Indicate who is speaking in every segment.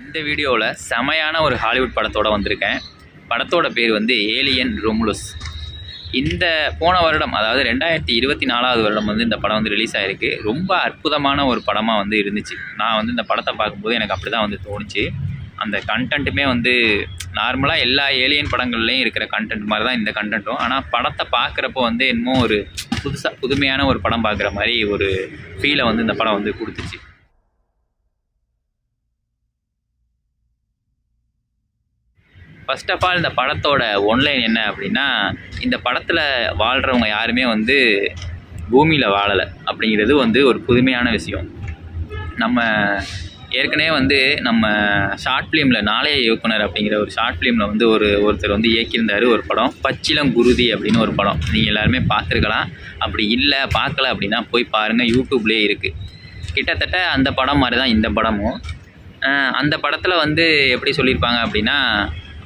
Speaker 1: இந்த வீடியோவில் செமையான ஒரு ஹாலிவுட் படத்தோட வந்திருக்கேன். படத்தோட பேர் வந்து ஏலியன் ரொமுலஸ். இந்த போன வருடம், அதாவது 2024 வருடம் வந்து இந்த படம் வந்து ரிலீஸ் ஆகிருக்கு. ரொம்ப அற்புதமான ஒரு படமாக வந்து இருந்துச்சு. நான் வந்து இந்த படத்தை பார்க்கும்போது எனக்கு அப்படி தான் வந்து தோணுச்சு. அந்த கண்டென்ட்டுமே வந்து நார்மலாக எல்லா ஏலியன் படங்கள்லேயும் இருக்கிற கண்டென்ட் மாதிரி தான் இந்த கண்டென்ட்டும். ஆனால் படத்தை பார்க்குறப்போ வந்து என்னமோ ஒரு புதுமையான ஒரு படம் பார்க்குற மாதிரி ஒரு ஃபீலை வந்து இந்த படம் வந்து கொடுத்துச்சு. ஃபர்ஸ்ட் ஆஃப் ஆல் இந்த படத்தோட ஒன்லைன் என்ன அப்படின்னா, இந்த படத்தில் வாழ்கிறவங்க யாருமே வந்து பூமியில் வாழலை அப்படிங்கிறது வந்து ஒரு புதுமையான விஷயம். நம்ம ஏற்கனவே வந்து நம்ம ஷார்ட் ஃபிலிமில் நாளைய இயக்குனர் அப்படிங்கிற ஒரு ஷார்ட் ஃபிலிமில் வந்து ஒருத்தர் வந்து இயக்கியிருந்தார் ஒரு படம், பச்சிளங்குருதி அப்படின்னு ஒரு படம். நீங்கள் எல்லாருமே பார்த்துருக்கலாம். அப்படி இல்லை பார்க்கல அப்படின்னா போய் பாருங்கள், யூடியூப்லேயே இருக்குது. கிட்டத்தட்ட அந்த படம் மாதிரி தான் இந்த படமும். அந்த படத்தில் வந்து எப்படி சொல்லியிருப்பாங்க அப்படின்னா,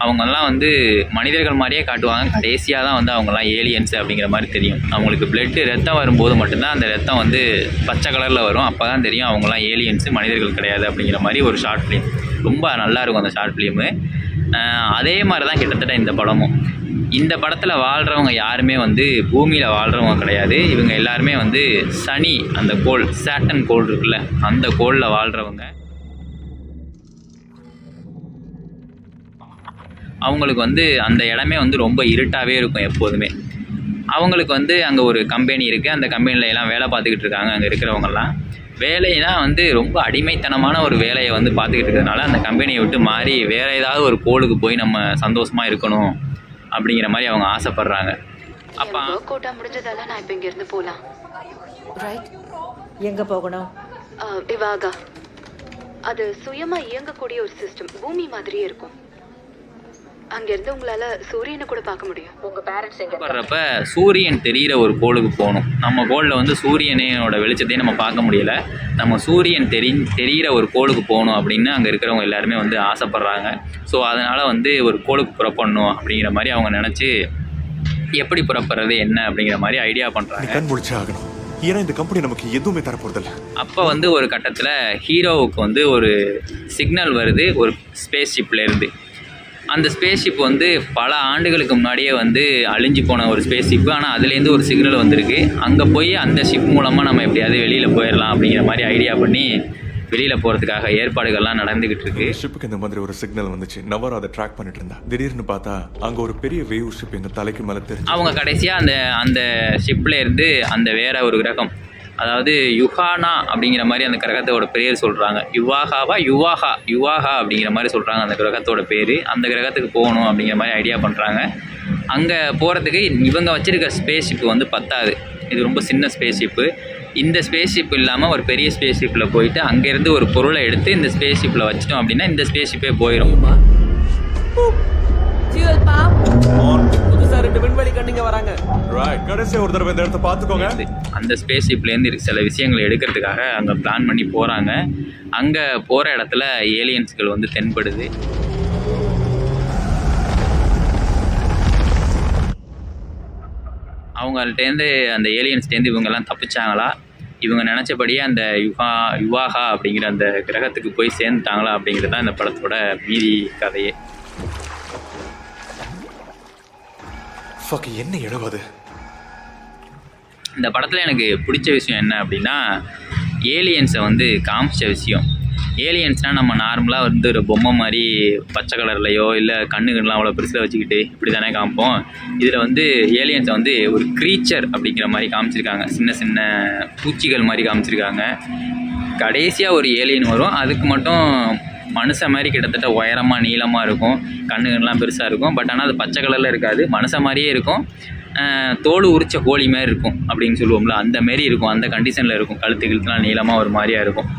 Speaker 1: அவங்கெல்லாம் வந்து மனிதர்கள் மாதிரியே காட்டுவாங்க. கடைசியாக தான் வந்து அவங்கெல்லாம் ஏலியன்ஸ் அப்படிங்கிற மாதிரி தெரியும். அவங்களுக்கு ரத்தம் வரும்போது மட்டும்தான் அந்த ரத்தம் வந்து பச்சை கலரில் வரும். அப்போ தான் தெரியும் அவங்கெல்லாம் ஏலியன்ஸு, மனிதர்கள் கிடையாது அப்படிங்கிற மாதிரி ஒரு ஷார்ட் ஃபிலிம். ரொம்ப நல்லாயிருக்கும் அந்த ஷார்ட் ஃபிலிமு. அதே மாதிரி தான் கிட்டத்தட்ட இந்த படமும். இந்த படத்தில் வாழ்கிறவங்க யாருமே வந்து பூமியில் வாழ்கிறவங்க கிடையாது. இவங்க எல்லாருமே வந்து சனி, அந்த கோள், சாட்டன் கோள் இருக்குல்ல, அந்த கோளில் வாழ்கிறவங்க. அவங்களுக்கு வந்து அந்த இடமே வந்து ரொம்ப இருட்டாகவே இருக்கும் எப்போதுமே. அவங்களுக்கு வந்து அங்கே ஒரு கம்பெனி இருக்குது. அந்த கம்பெனியில் எல்லாம் வேலை பார்த்துக்கிட்டு இருக்காங்க. அங்கே இருக்கிறவங்கெல்லாம் வேலைனா வந்து ரொம்ப அடிமைத்தனமான ஒரு வேலையை வந்து பார்த்துக்கிட்டு இருக்கிறதுனால அந்த கம்பெனியை விட்டு மாறி வேறு ஏதாவது ஒரு கோளுக்கு போய் நம்ம சந்தோஷமாக இருக்கணும் அப்படிங்கிற மாதிரி அவங்க ஆசைப்படுறாங்க.
Speaker 2: அப்போ கோட்டா முடிஞ்சதால நான் இப்போ இங்கேருந்து போகலாம்.
Speaker 3: ரைட், எங்கே போகணும்?
Speaker 2: இவாகா. அது சுயமாக இயங்கக்கூடிய ஒரு சிஸ்டம், பூமி மாதிரியே இருக்கும். அங்கேருந்து உங்களால் சூரியனை கூட பார்க்க முடியும்.
Speaker 3: உங்கள் பேரண்ட்ஸ் எங்கே
Speaker 1: வர்றப்ப சூரியன் தெரிகிற ஒரு கோளுக்கு போகணும். நம்ம கோளில் வந்து சூரியனோட வெளிச்சத்தையும் நம்ம பார்க்க முடியலை. நம்ம சூரியன் தெரிகிற ஒரு கோளுக்கு போகணும் அப்படின்னு அங்கே இருக்கிறவங்க எல்லாருமே வந்து ஆசைப்பட்றாங்க. ஸோ அதனால் வந்து ஒரு கோளுக்கு புறப்படணும் அப்படிங்கிற மாதிரி அவங்க நினச்சி எப்படி புறப்படுறது என்ன அப்படிங்கிற மாதிரி ஐடியா பண்ணுறாங்க.
Speaker 4: ஏன்னா இந்த கம்பெனி நமக்கு எதுவுமே தரப்போறதில்ல.
Speaker 1: அப்போ வந்து ஒரு கட்டத்தில் ஹீரோவுக்கு வந்து ஒரு சிக்னல் வருது ஒரு ஸ்பேஸ் ஷிப்லேருந்து. அந்த ஸ்பேஸ் ஷிப் வந்து பல ஆண்டுகளுக்கு முன்னாடியே வந்து அழிஞ்சு போன ஒரு ஸ்பேஸ் ஷிப்பு. ஆனால் அதுலேருந்து ஒரு சிக்னல் வந்திருக்கு. அங்கே போய் அந்த ஷிப் மூலமாக நம்ம எப்படியாவது வெளியில் போயிடலாம் அப்படிங்கிற மாதிரி ஐடியா பண்ணி வெளியில் போகிறதுக்காக ஏற்பாடுகள்லாம் நடந்துக்கிட்டு இருக்கு.
Speaker 4: ஷிப்புக்கு இந்த மாதிரி ஒரு சிக்னல் வந்துச்சு. நவர் அதை ட்ராக் பண்ணிட்டு இருந்தா திடீர்னு பார்த்தா அங்கே ஒரு பெரிய வேவ் ஷிப் எங்கள் தலைக்கு மேலே தெரிஞ்சு.
Speaker 1: அவங்க கடைசியாக அந்த ஷிப்பில் இருந்து அந்த வேற ஒரு கிரகம், அதாவது யுஹானா அப்படிங்கிற மாதிரி அந்த கிரகத்தோட பேர் சொல்கிறாங்க. யுவாகா அப்படிங்கிற மாதிரி சொல்கிறாங்க அந்த கிரகத்தோட பேர். அந்த கிரகத்துக்கு போகணும் அப்படிங்கிற மாதிரி ஐடியா பண்ணுறாங்க. அங்கே போகிறதுக்கு இவங்க வச்சுருக்க ஸ்பேஸ் ஷிப்பு வந்து பத்தாது. இது ரொம்ப சின்ன ஸ்பேஸ் ஷிப்பு. இந்த ஸ்பேஸ் ஷிப் இல்லாமல் ஒரு பெரிய ஸ்பேஸ் ஷிப்பில் போயிட்டு அங்கேருந்து ஒரு பொருளை எடுத்து இந்த ஸ்பேஸ் ஷிப்பில் வச்சிட்டோம் அப்படின்னா இந்த ஸ்பேஸ் ஷிப்பே போயிடும். அந்த ஸ்பேஸ் ஷிப்லேருந்து சில விஷயங்களை எடுக்கிறதுக்காக அங்கே பிளான் பண்ணி போகிறாங்க. அங்கே போகிற இடத்துல ஏலியன்ஸ்கள் வந்து தென்படுது. அவங்கள்ட்டேருந்து அந்த ஏலியன்ஸ்டேருந்து இவங்கெல்லாம் தப்பிச்சாங்களா, இவங்க நினச்சபடியே அந்த யுவாகா அப்படிங்கிற அந்த கிரகத்துக்கு போய் சேர்ந்துட்டாங்களா அப்படிங்கிறது தான் இந்த படத்தோட மீதி கதையே.
Speaker 4: என்ன எழுவது
Speaker 1: இந்த படத்தில் எனக்கு பிடிச்ச விஷயம் என்ன அப்படின்னா, ஏலியன்ஸை வந்து காமிச்ச விஷயம். ஏலியன்ஸ்னால் நம்ம நார்மலாக வந்து ஒரு பொம்மை மாதிரி பச்சை கலர்லையோ இல்லை கண்ணுகள்லாம் அவ்வளோ பெருசில் வச்சுக்கிட்டு இப்படி தானே காமிப்போம். இதில் வந்து ஏலியன்ஸை வந்து ஒரு க்ரீச்சர் அப்படிங்கிற மாதிரி காமிச்சிருக்காங்க. சின்ன சின்ன பூச்சிகள் மாதிரி காமிச்சிருக்காங்க. கடைசியாக ஒரு ஏலியன் வரும். அதுக்கு மட்டும் மனுஷன் மாதிரி கிட்டத்தட்ட உயரமாக நீளமாக இருக்கும், கண்ணுகள்லாம் பெருசாக இருக்கும். பட் ஆனால் அது பச்சை கலரில் இருக்காது, மனுஷன் மாதிரியே இருக்கும். தோல் உரிச்ச கோழி மாதிரி இருக்கும் அப்படின்னு சொல்லுவோம்ல, அந்த மாரி இருக்கும். அந்த கண்டிஷனில் இருக்கும். கழுத்துலாம் நீளமாக ஒரு மாதிரியாக இருக்கும்.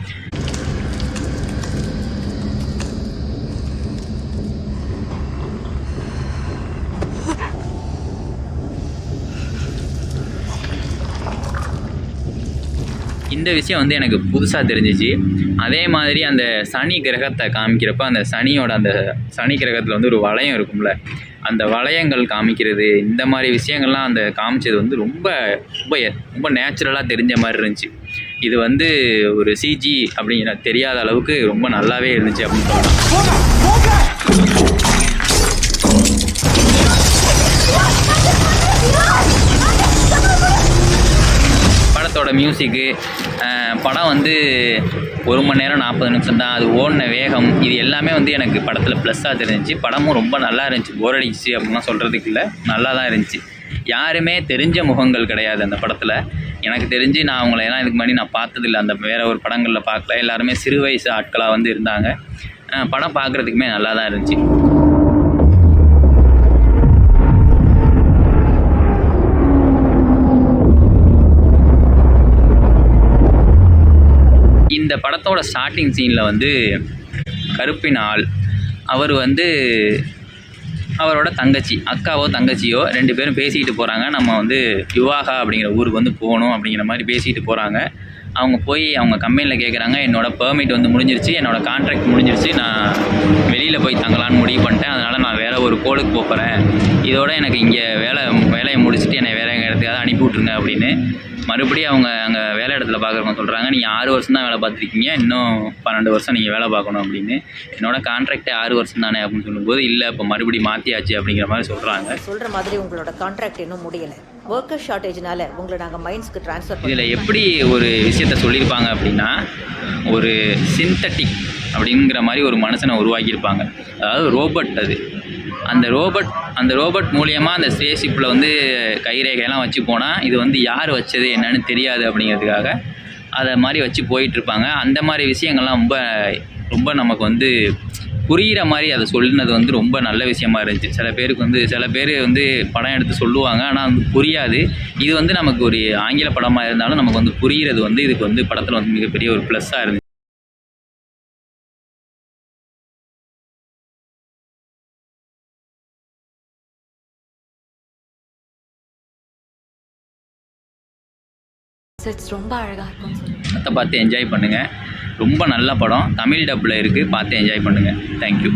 Speaker 1: இந்த விஷயம் வந்து எனக்கு புதுசாக தெரிஞ்சிச்சு. அதே மாதிரி அந்த சனி கிரகத்தை காமிக்கிறப்ப அந்த சனி கிரகத்தில் வந்து ஒரு வளையம் இருக்கும்ல, அந்த வளையங்கள் காமிக்கிறது, இந்த மாதிரி விஷயங்கள்லாம் அந்த காமிச்சது வந்து ரொம்ப ரொம்ப ரொம்ப நேச்சுரலாக தெரிஞ்ச மாதிரி இருந்துச்சு. இது வந்து ஒரு சிஜி அப்படிங்கிற தெரியாத அளவுக்கு ரொம்ப நல்லாவே இருந்துச்சு அப்படின்னு சொல்லலாம். படத்தோட மியூசிக்கு, படம் வந்து 1 மணி நேரம் 40 நிமிஷம் தான். அது ஓடின வேகம், இது எல்லாமே வந்து எனக்கு படத்தில் ப்ளஸ்ஸாக தெரிஞ்சிச்சு. படமும் ரொம்ப நல்லா இருந்துச்சு. போர் அடிச்சு அப்படின்லாம் சொல்கிறதுக்கு இல்லை, நல்லா தான் இருந்துச்சு. யாருமே தெரிஞ்ச முகங்கள் கிடையாது அந்த படத்தில். எனக்கு தெரிஞ்சு நான் அவங்கள எல்லாம் இதுக்கு முன்னாடி நான் பார்த்ததில்ல, அந்த வேறு ஒரு படங்களில் பார்க்கல. எல்லாருமே சிறு வயசு ஆட்களாக வந்து இருந்தாங்க. படம் பார்க்குறதுக்குமே நல்லா தான் இருந்துச்சு. இந்த படத்தோட ஸ்டார்டிங் சீனில் வந்து கருப்பின் ஆள் அவர் வந்து அவரோட தங்கச்சி, அக்காவோ தங்கச்சியோ 2 பேரும் பேசிக்கிட்டு போகிறாங்க. நம்ம வந்து யுவாகா அப்படிங்கிற ஊருக்கு வந்து போகணும் அப்படிங்கிற மாதிரி பேசிக்கிட்டு போகிறாங்க. அவங்க போய் அவங்க கம்பெனியில் கேட்குறாங்க, என்னோடய பெர்மிட் வந்து முடிஞ்சிருச்சு, என்னோடய கான்ட்ராக்ட் முடிஞ்சிருச்சு, நான் வெளியில் போய் தங்கலான்னு முடிவு பண்ணிட்டேன், அதனால் நான் வேறு ஒரு கோளுக்கு போகிறேன், இதோட எனக்கு இங்கே வேலையை முடிச்சுட்டு என்னை வேறு இடத்துக்காக அனுப்பி விட்ருங்க அப்படின்னு மறுபடியும் அவங்க அங்கே வேலை இடத்துல பார்க்குறவங்க சொல்கிறாங்க, நீங்கள் 6 வருஷம் தான் வேலை பார்த்துருக்கீங்க, இன்னும் 12 வருஷம் நீங்கள் வேலை பார்க்கணும் அப்படின்னு. என்னோடய கான்ட்ராக்டே 6 வருஷம் தானே அப்படின்னு சொல்லும்போது, இல்லை இப்போ மறுபடியும் மாற்றியாச்சு அப்படிங்கிற மாதிரி சொல்கிறாங்க.
Speaker 3: சொல்கிற மாதிரி உங்களோட கான்ட்ராக்ட் இன்னும் முடியலை. ஒர்க்கர் ஷார்ட்டேஜ்னால உங்களை நாங்கள் மைன்ஸ்க்கு ட்ரான்ஸ்ஃபர்
Speaker 1: இதில் எப்படி ஒரு விஷயத்த சொல்லியிருப்பாங்க அப்படின்னா, ஒரு சிந்தட்டிக் அப்படிங்கிற மாதிரி ஒரு மனுஷனை உருவாக்கியிருப்பாங்க. அதாவது ரோபோட். அது அந்த ரோபோட் மூலியமாக அந்த ஸ்பேஸ்ஷிப்பில் வந்து கைரேகையெல்லாம் வச்சு போனால் இது வந்து யார் வச்சது என்னன்னு தெரியாது அப்படிங்கிறதுக்காக அதை மாதிரி வச்சு போயிட்டுருப்பாங்க. அந்த மாதிரி விஷயங்கள்லாம் ரொம்ப நமக்கு வந்து புரிகிற மாதிரி அதை சொல்லினது வந்து ரொம்ப நல்ல விஷயமா இருந்துச்சு. சில பேர் வந்து படம் எடுத்து சொல்லுவாங்க, ஆனால் வந்து புரியாது. இது வந்து நமக்கு ஒரு ஆங்கில படமாக இருந்தாலும் நமக்கு வந்து புரிகிறது வந்து இதுக்கு வந்து படத்தில் வந்து மிகப்பெரிய ஒரு ப்ளஸ்ஸாக இருந்துச்சு.
Speaker 2: ரொம்ப அழகாக இருக்கும்.
Speaker 1: படத்தை பார்த்து என்ஜாய் பண்ணுங்கள். ரொம்ப நல்ல படம். தமிழ் டப்பில் இருக்குது, பார்த்து என்ஜாய் பண்ணுங்கள். தேங்க்யூ.